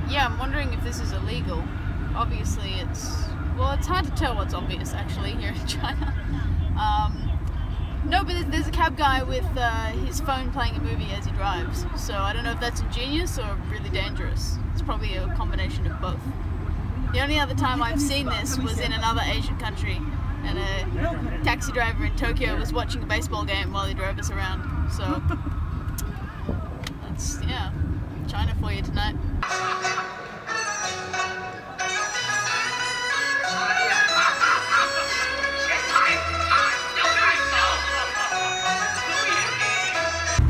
Yeah, I'm wondering if this is illegal. Obviously it's, well, it's hard to tell what's obvious actually here in China. No, but there's a cab guy with his phone playing a movie as he drives, so I don't know if that's ingenious or really dangerous. It's probably a combination of both. The only other time I've seen this was in another Asian country, and a taxi driver in Tokyo was watching a baseball game while he drove us around. So that's, yeah, China for you tonight.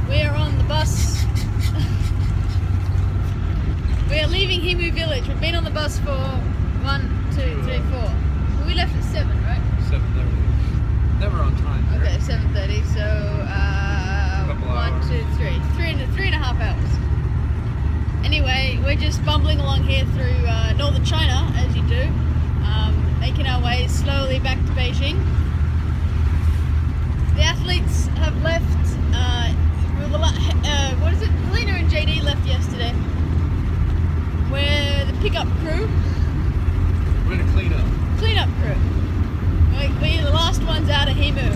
We're on the bus. We're leaving Himu Village. We've been on the bus for 1, 2, 3, 4. We left at 7, right? 7:30. Never on time. Okay, 7:30. So 1, 2, 3. 3.5 hours. Anyway, we're just bumbling along here through northern China, as you do, making our way slowly back to Beijing. The athletes have left. What is it? Helena and JD left yesterday. We're the pickup crew. We're gonna clean up. Cleanup crew. We're the last ones out of Himu.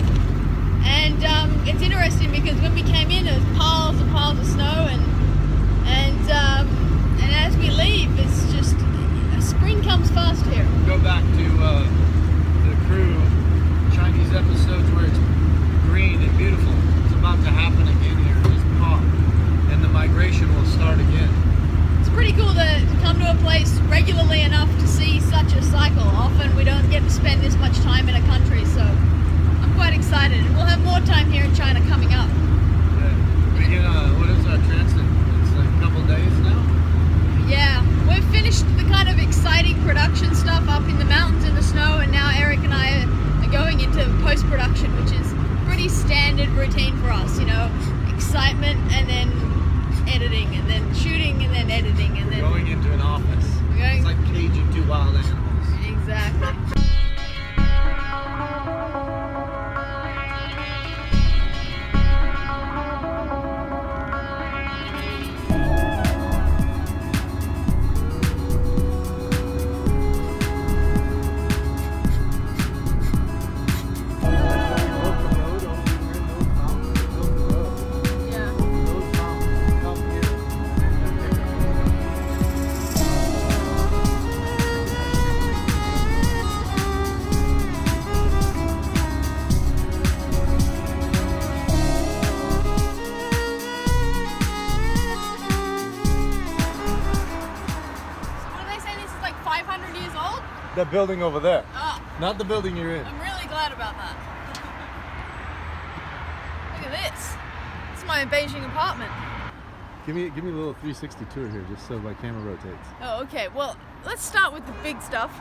And it's interesting because when we came in, there's piles and piles of snow, and as we leave, it's just spring comes fast here. Go back to the crew Chinese episodes where it's green and beautiful. It's about to happen again here. It's pop, and the migration will start again. It's pretty cool to come to a place regularly enough to see such a cycle. Often we don't get to spend this much time in a country, so I'm quite excited. And we'll have more time here in China coming up. Yeah. We get, what is our transit? It's like a couple days now? Yeah, we've finished the kind of exciting production stuff up in the mountains in the snow, and now Eric and I are going into post-production, which is pretty standard routine for us, you know, excitement and then editing and then shooting and then editing and then going into an office. It's like caging 2 wild animals. Exactly. That building over there. Oh. Not the building you're in. I'm really glad about that. Look at this. This is my Beijing apartment. Give me a little 360 tour here, just so my camera rotates. Oh, okay. Well, let's start with the big stuff.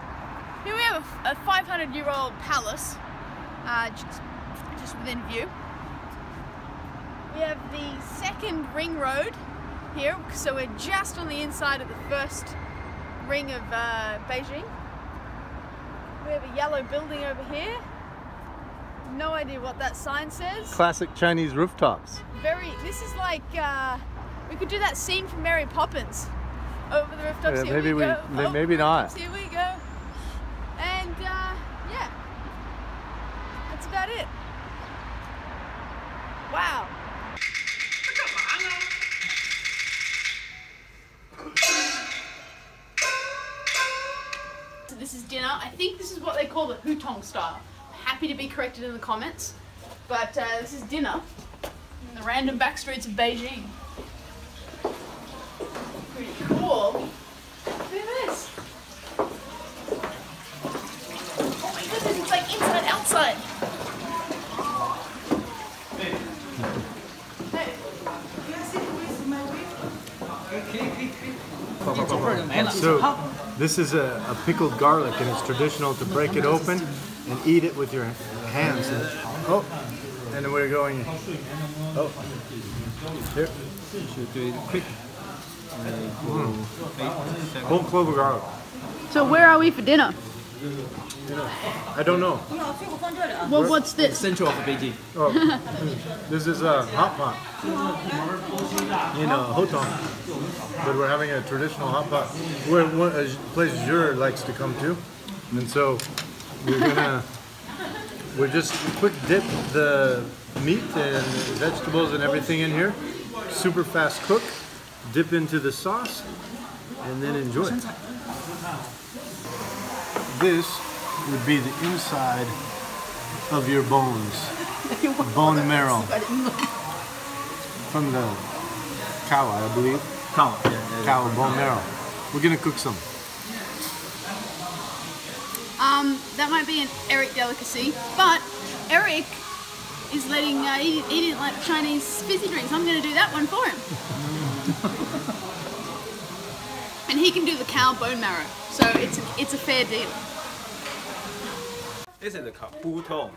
Here we have a 500-year-old palace, just within view. We have the second ring road here, so we're just on the inside of the first ring of Beijing. We have a yellow building over here. No idea what that sign says. Classic Chinese rooftops. This is like, we could do that scene from Mary Poppins. Over the rooftops, Yeah, here we go. Maybe not. Here we go. And yeah, that's about it. Wow. So this is dinner. I think this is what they call the Hutong style. Happy to be corrected in the comments, but this is dinner in the random back streets of Beijing. Pretty cool. Look at this. Oh my goodness, it's like inside outside. Hey. So this is a pickled garlic, and it's traditional to break it open and eat it with your hands. And then we're going. Oh, here. Whole clove of garlic. So where are we for dinner? You know, I don't know. Well, what's this? Central of Beijing. Oh, this is a hot pot in Hutong, but we're having a traditional hot pot where a place Jure likes to come to, and so we're just quick dip the meat and vegetables and everything in here, super fast cook, dip into the sauce, and then enjoy. This would be the inside of your bones, bone marrow from the cow, I believe. Cow. Cow bone marrow. We're gonna cook some. That might be an Eric delicacy, but Eric is letting he didn't like Chinese fizzy drinks. I'm gonna do that one for him. And he can do the cow bone marrow, so it's a fair deal. This is the cow, 布通.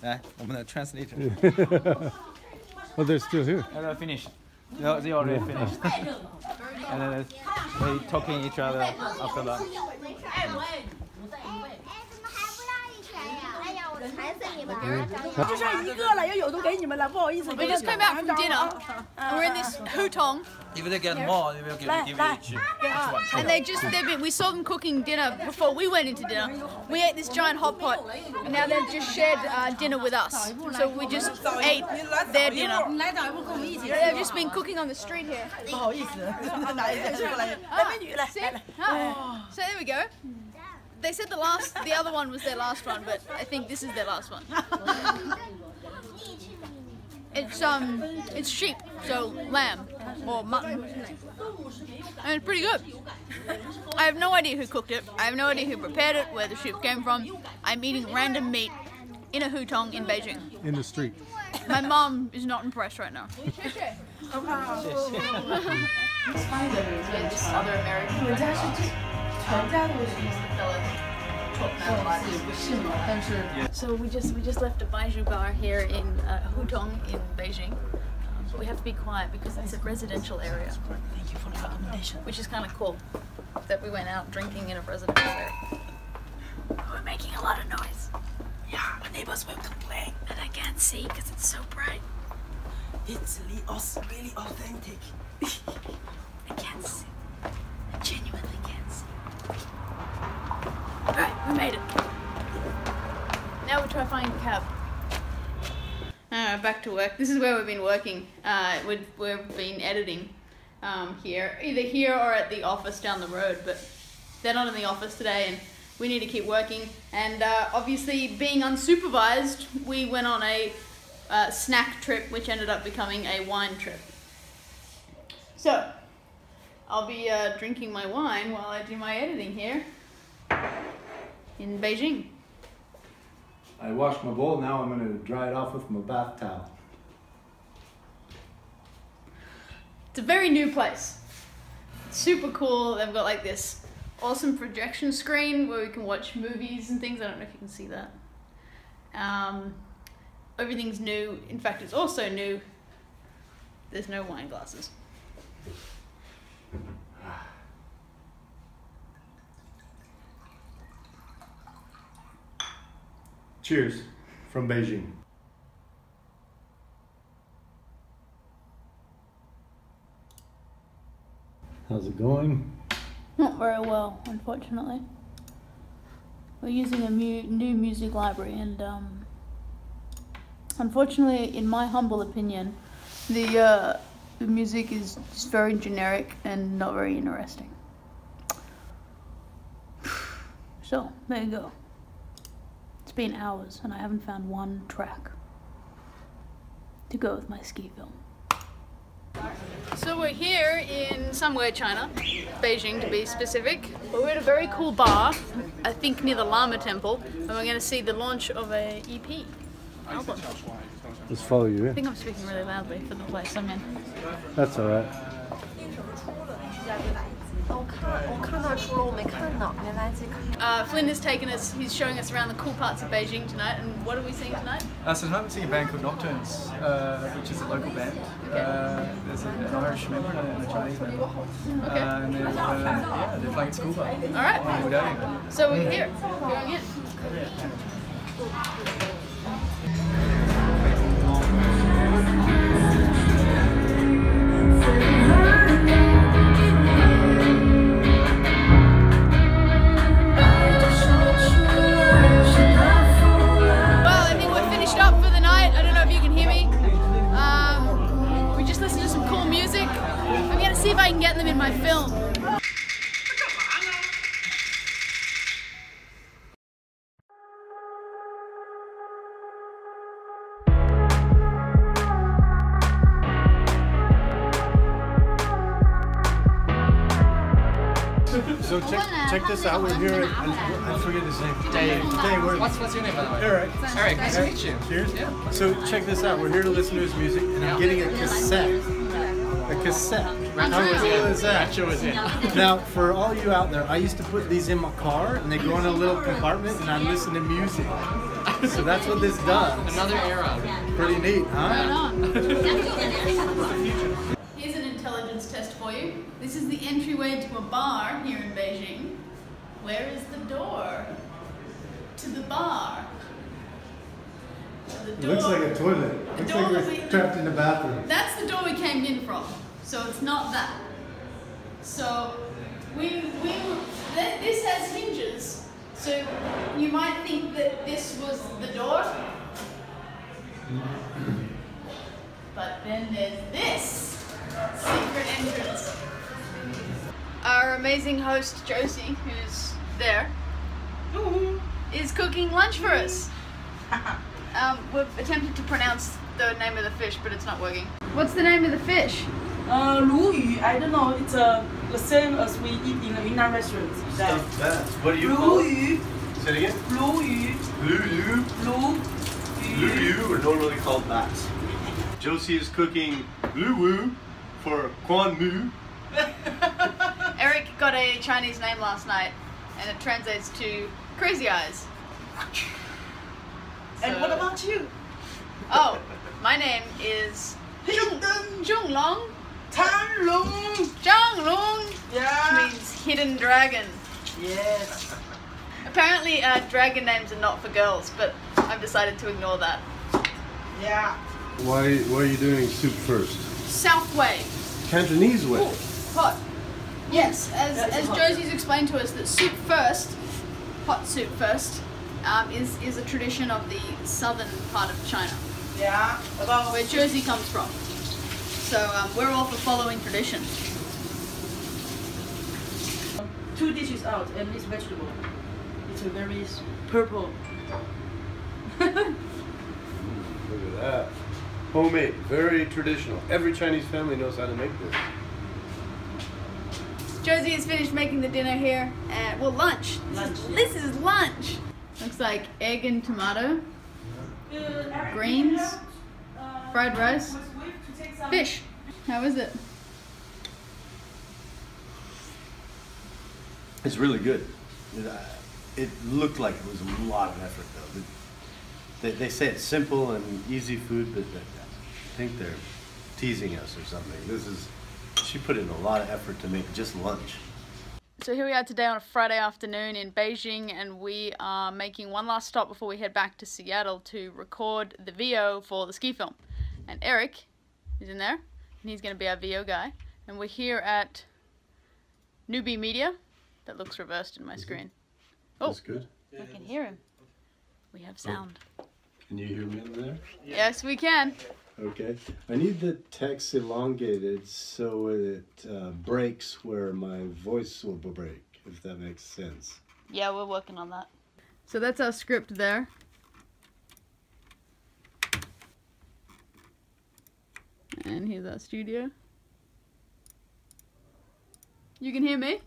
来，我们的 translator. Oh, they're still here. Finished. They already finished. And then they talking each other after lunch. 就剩一个了，要有都给你们了，不好意思。 We just came out from dinner. We're in this hutong, If they get more, they will give you each one. and we saw them cooking dinner before we went into dinner. We ate this giant hot pot, and now they've just shared dinner with us. So we just ate their dinner. They've just been cooking on the street here. 不好意思，来过来，来美女来。 See? So there we go. They said the other one was their last one, but I think this is their last one. It's sheep, so lamb or mutton, and it's pretty good. I have no idea who cooked it. I have no idea who prepared it, where the sheep came from. I'm eating random meat in a hutong in Beijing. In the street. My mom is not impressed right now. This other American. So we just left a Baiju bar here in Hutong in Beijing. But we have to be quiet because it's a residential area. Thank you for the recommendation. Which is kind of cool that we went out drinking in a residential area. We're making a lot of noise. Yeah, our neighbors will complain. And I can't see because it's so bright. It's really authentic. I can't see. I genuinely can't see. Alright, we made it. Now we try to find a cab. Alright, back to work. This is where we've been working. We've been editing here. Either here or at the office down the road, but they're not in the office today and we need to keep working. And obviously, being unsupervised, we went on a snack trip, which ended up becoming a wine trip. So, I'll be drinking my wine while I do my editing here in Beijing. I washed my bowl, now I'm going to dry it off with my bath towel. It's a very new place. It's super cool. They've got like this awesome projection screen where we can watch movies and things. I don't know if you can see that. Everything's new. In fact, it's also new. There's no wine glasses. Cheers from Beijing. How's it going? Not very well, unfortunately. We're using a new music library and unfortunately, in my humble opinion, the music is just very generic and not very interesting. So, there you go. It's been hours and I haven't found one track to go with my ski film. So we're here in somewhere China, Beijing to be specific. We're at a very cool bar, I think near the Lama Temple, and we're going to see the launch of a EP album. Let's follow you I in. think I'm speaking really loudly for the place I'm in. That's alright. Flynn has taken us, he's showing us around the cool parts of Beijing tonight, and what are we seeing tonight? So tonight we're seeing a band called Nocturnes, which is a local band. There's an Irish member and a Chinese member. Okay. And they're playing at school bar. Alright, so we're here, going in. See if I can get them in my film. So check this out. We're here at, I forget his name. Dave. What's your name, by the way? Eric. Eric, nice to meet you. Cheers. Yeah. So check this out. We're here to listen to his music, and I'm getting a cassette. A cassette. How cool is that? Now, for all you out there, I used to put these in my car, and they go in a little compartment, and I listen to music. So that's what this does. Another era. Pretty neat, huh? Here's an intelligence test for you. This is the entryway to a bar here in Beijing. Where is the door to the bar? It looks like a toilet. Looks like we're trapped in the bathroom. That's the door we came in from, so it's not that. So this has hinges, so you might think that this was the door, but then there's this secret entrance. Our amazing host Josie, who's there, is cooking lunch for us. We've attempted to pronounce the name of the fish, but it's not working. What's the name of the fish? 鲈鱼, I don't know, it's the same as we eat in the Yunnan restaurant. What do you call it? Say it again? 鲈鱼. 鲈鱼are normally called bats. Josie is cooking Luwu for Quan Mu. Eric got a Chinese name last night, and it translates to crazy eyes. And what about you? Oh, my name is Zhonglong. Tanlong. Zhonglong, Yeah. which means hidden dragon. Yes. Apparently, dragon names are not for girls, but I've decided to ignore that. Yeah. Why are you doing soup first? South way. Cantonese way. Hot. Yes, as hot. Josie's explained to us, that soup first, hot soup first, is a tradition of the southern part of China, Yeah. About where Josie comes from. So we're all for following tradition. 2 dishes out and it's vegetable. It's a very purple. Look at that. Homemade, very traditional. Every Chinese family knows how to make this. Josie has finished making the dinner here, and well, lunch. This is lunch. Looks like egg and tomato, greens, fried rice, fish. How is it? It's really good. It looked like it was a lot of effort, though. They say it's simple and easy food, but I think they're teasing us or something. She put in a lot of effort to make just lunch. So here we are today on a Friday afternoon in Beijing, and we are making one last stop before we head back to Seattle to record the VO for the ski film. And Eric is in there, and he's going to be our VO guy. And we're here at Newbie Media. That looks reversed in my screen. Oh, That's good. I can hear him. We have sound. Can you hear me in there? Yes, we can. Okay. I need the text elongated so it breaks where my voice will break, if that makes sense. Yeah, we're working on that. So that's our script there. And here's our studio. You can hear me?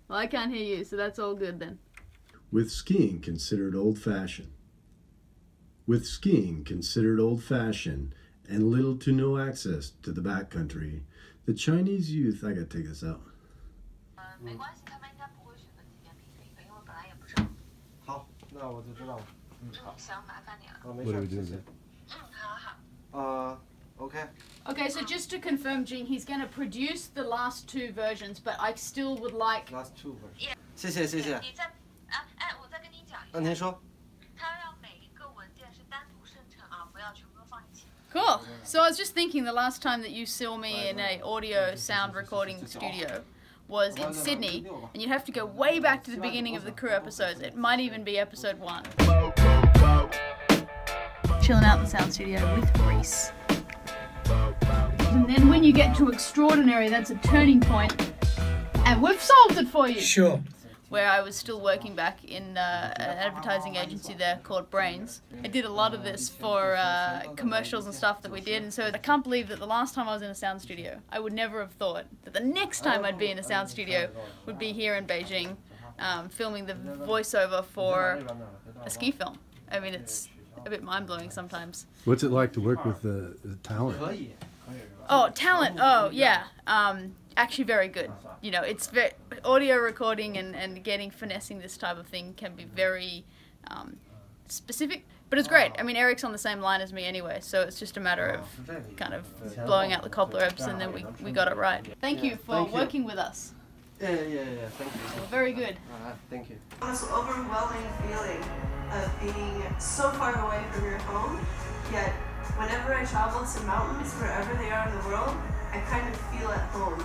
Well, I can't hear you, so that's all good then. With skiing considered old-fashioned. With skiing considered old-fashioned and little to no access to the backcountry, the Chinese youth, I gotta take this out. 没关系，他们应该不会选择纪念品这个，因为本来也不是。好，那我就知道了。好，行，麻烦你了。没 What do 事 we，do 谢谢。好。OK。 Okay, so just to confirm, Jing, he's going to produce the last 2 versions, but I still would like. Last 2 versions。谢谢谢谢。你再，我再跟你讲一下。您说。他要每一个文件是单独生成啊，不要全部都放一起。 Cool. So I was just thinking the last time that you saw me in a audio sound recording studio was in Sydney, and you'd have to go way back to the beginning of the crew episodes. It might even be episode 1. Chilling out in the sound studio with Reese. And then when you get to extraordinary, that's a turning point, and we've solved it for you. Sure. Where I was still working back in an advertising agency there called Brains. I did a lot of this for commercials and stuff that we did, and so I can't believe that the last time I was in a sound studio, I would never have thought that the next time I'd be in a sound studio would be here in Beijing, filming the voiceover for a ski film. I mean, it's a bit mind-blowing sometimes. What's it like to work with the talent? Oh, talent. Oh, yeah. Actually very good. You know, it's very, audio recording and finessing this type of thing can be very specific, but it's great. I mean, Eric's on the same line as me anyway, so it's just a matter of kind of blowing out the cobwebs, and then we got it right. Thank you for working with us. Yeah, thank you. Very good. Thank you. This overwhelming feeling of being so far away from your home, yet whenever I travel to mountains, wherever they are in the world, I kind of feel at home.